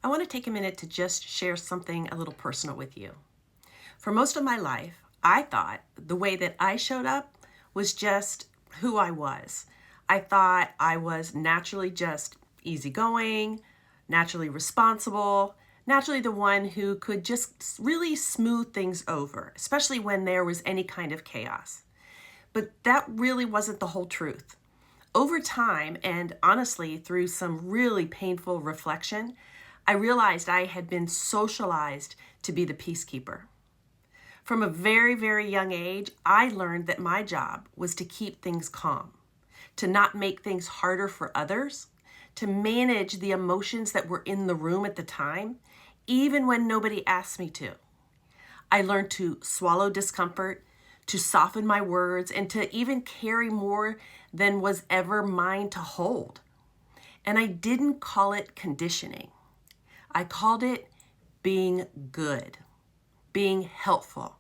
I want to take a minute to just share something a little personal with you. For most of my life, I thought the way that I showed up was just who I was. I thought I was naturally just easygoing, naturally responsible, naturally the one who could just really smooth things over, especially when there was any kind of chaos. But that really wasn't the whole truth. Over time, and honestly, through some really painful reflection, I realized I had been socialized to be the peacekeeper. From a very, very young age, I learned that my job was to keep things calm, to not make things harder for others, to manage the emotions that were in the room at the time, even when nobody asked me to. I learned to swallow discomfort, to soften my words, and to even carry more than was ever mine to hold. And I didn't call it conditioning. I called it being good, being helpful,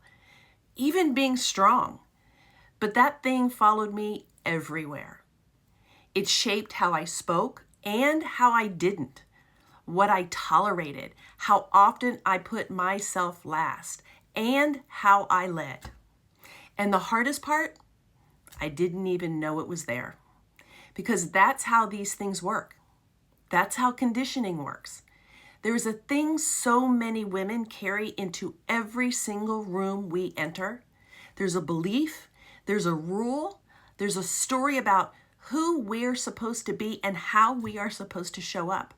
even being strong. But that thing followed me everywhere. It shaped how I spoke and how I didn't, what I tolerated, how often I put myself last, and how I led. And the hardest part, I didn't even know it was there. Because that's how these things work. That's how conditioning works. There is a thing so many women carry into every single room we enter. There's a belief, there's a rule, there's a story about who we're supposed to be and how we are supposed to show up.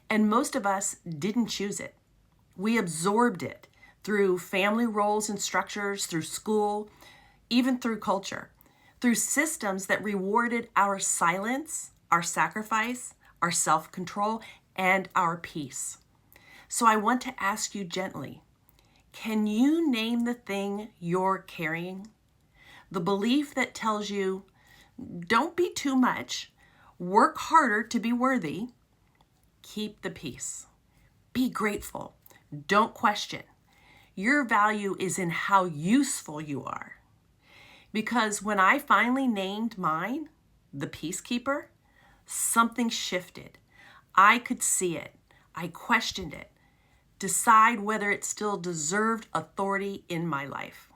And most of us didn't choose it. We absorbed it through family roles and structures, through school, even through culture, through systems that rewarded our silence, our sacrifice, our self-control, and our peace. So I want to ask you gently, can you name the thing you're carrying? The belief that tells you, don't be too much, work harder to be worthy, keep the peace, be grateful, don't question. Your value is in how useful you are. Because when I finally named mine, the peacekeeper, something shifted. I could see it. I questioned it. Decide whether it still deserved authority in my life.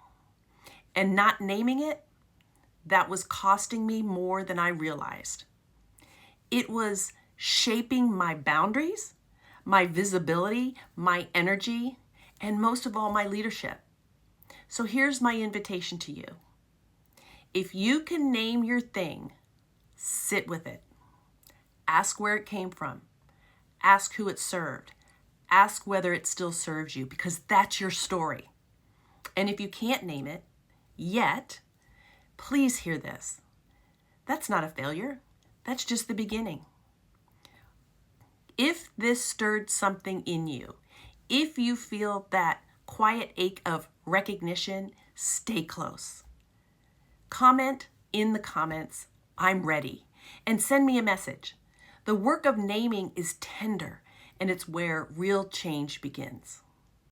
And not naming it, that was costing me more than I realized. It was shaping my boundaries, my visibility, my energy, and most of all, my leadership. So here's my invitation to you. If you can name your thing, sit with it. Ask where it came from. Ask who it served. Ask whether it still serves you, because that's your story. And if you can't name it yet, please hear this. That's not a failure. That's just the beginning. If this stirred something in you, if you feel that quiet ache of recognition, stay close. Comment in the comments, I'm ready, and send me a message. The work of naming is tender, and it's where real change begins.